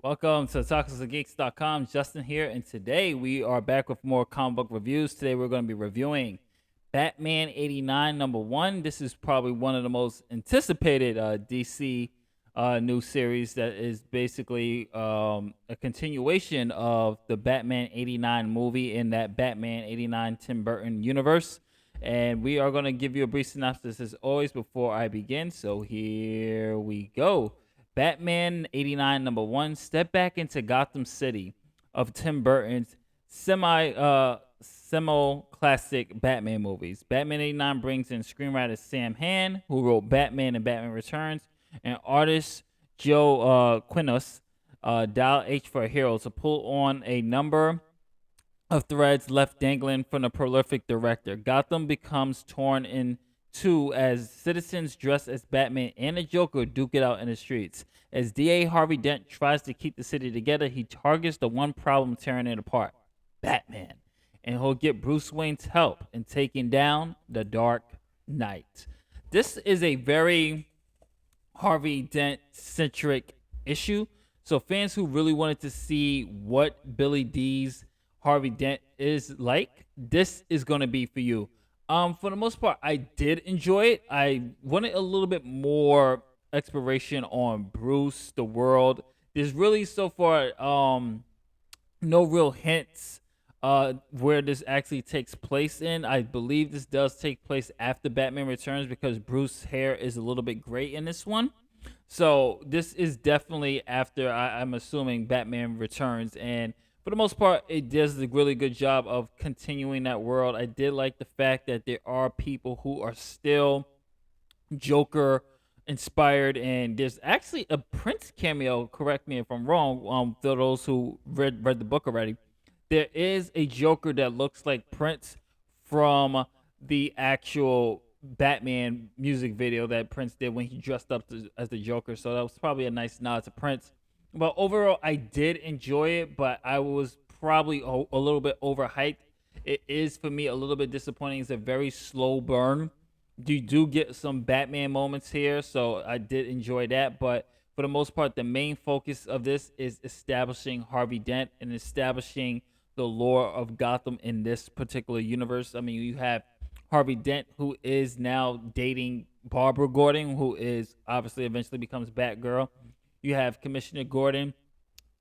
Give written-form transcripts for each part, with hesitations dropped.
Welcome to TalksOfTheGeeks.com. Justin here, and today we are back with more comic book reviews. Today we're going to be reviewing Batman 89 number one. This is probably one of the most anticipated DC new series that is basically a continuation of the Batman 89 movie in that Batman 89 Tim Burton universe. And we are going to give you a brief synopsis as always before I begin. So here we go. Batman 89 number one, step back into Gotham City of Tim Burton's seminal classic Batman movies. Batman 89 brings in screenwriter Sam Hamm, who wrote Batman and Batman Returns, and artist Joe Quinones, dial H for a hero, to pull on a number of threads left dangling from the prolific director. Gotham becomes torn in two as citizens dressed as Batman and the Joker duke it out in the streets. As DA Harvey Dent tries to keep the city together, he targets the one problem tearing it apart: Batman. And he'll get Bruce Wayne's help in taking down the Dark Knight. This is a very Harvey Dent centric issue. So fans who really wanted to see what Billy D's Harvey Dent is like, this is going to be for you. For the most part, I did enjoy it. I wanted a little bit more exploration on Bruce, the world. There's really so far no real hints where this actually takes place in. I believe this does take place after Batman Returns because Bruce's hair is a little bit gray in this one. So this is definitely after I'm assuming Batman Returns, and for the most part, it does a really good job of continuing that world. I did like the fact that there are people who are still Joker inspired, and there's actually a Prince cameo. Correct me if I'm wrong. For those who read the book already, there is a Joker that looks like Prince from the actual Batman music video that Prince did when he dressed up as the Joker. So that was probably a nice nod to Prince. But overall, I did enjoy it, but I was probably a little bit overhyped. It is for me a little bit disappointing. It's a very slow burn. You do get some Batman moments here, so I did enjoy that. But for the most part, the main focus of this is establishing Harvey Dent and establishing the lore of Gotham in this particular universe. I mean, you have Harvey Dent, who is now dating Barbara Gordon, who is obviously eventually becomes Batgirl. You have Commissioner Gordon,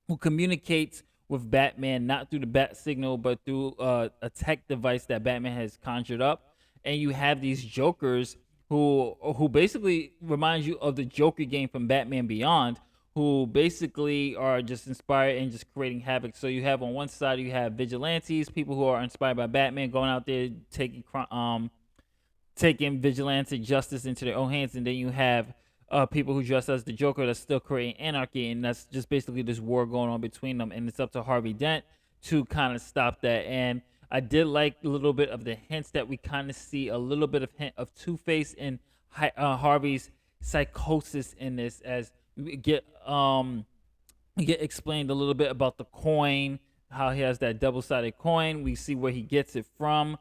who communicates with Batman not through the bat signal, but through a tech device that Batman has conjured up. And you have these Jokers who basically remind you of the Joker game from Batman Beyond, who basically are just inspired and just creating havoc. So you have on one side you have vigilantes, people who are inspired by Batman, going out there taking vigilante justice into their own hands, and then you have people who dress as the Joker that's still creating anarchy, and that's just basically this war going on between them, and it's up to Harvey Dent to kind of stop that. And I did like a little bit of the hints that we kind of see a little bit of hint of Two-Face and Harvey's psychosis in this, as we get explained a little bit about the coin, how he has that double-sided coin. We see where he gets it from.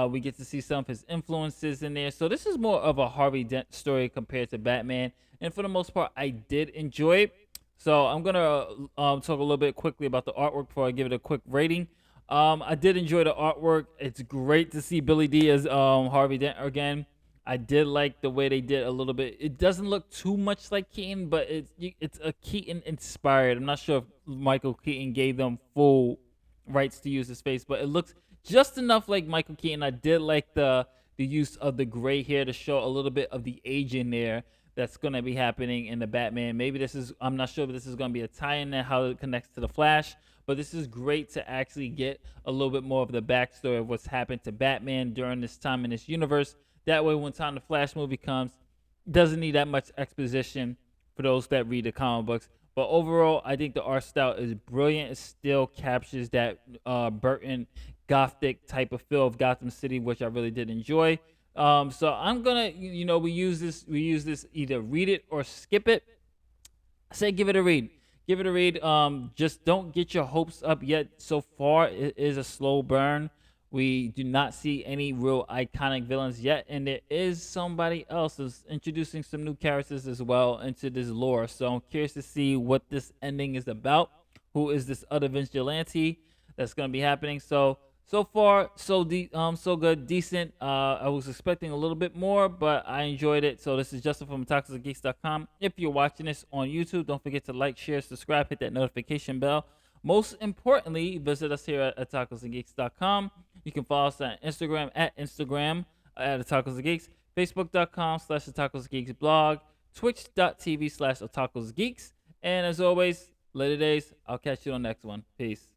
We get to see some of his influences in there. So this is more of a Harvey Dent story compared to Batman. And for the most part, I did enjoy it. So I'm going to talk a little bit quickly about the artwork before I give it a quick rating. I did enjoy the artwork. It's great to see Billy D as Harvey Dent again. I did like the way they did a little bit. It doesn't look too much like Keaton, but it's a Keaton inspired. I'm not sure if Michael Keaton gave them full rights to use his face, but it looks just enough like Michael Keaton. I did like the use of the gray hair to show a little bit of the age in there that's going to be happening in the Batman. Maybe this is, I'm not sure if this is going to be a tie-in and how it connects to the Flash, but this is great to actually get a little bit more of the backstory of what's happened to Batman during this time in this universe. That way, when time the Flash movie comes, doesn't need that much exposition for those that read the comic books. But overall, I think the art style is brilliant. It still captures that Burton gothic type of feel of Gotham City, which I really did enjoy. So I'm gonna, we use this either read it or skip it. I say give it a read. Give it a read. Just don't get your hopes up yet. So far, it is a slow burn. We do not see any real iconic villains yet, and there is somebody else who's introducing some new characters as well into this lore. So I'm curious to see what this ending is about. Who is this other vigilante that's going to be happening? So far so good, decent. I was expecting a little bit more, but I enjoyed it. So this is Justin from toxicgeeks.com. If you're watching this on YouTube, don't forget to like, share, subscribe, hit that notification bell. Most importantly, visit us here at tacosandgeeks.com. You can follow us on Instagram at the Tacos and Geeks, Facebook.com/the Tacos Geeks blog, Twitch.tv/the Tacos Geeks. And as always, later days. I'll catch you on the next one. Peace.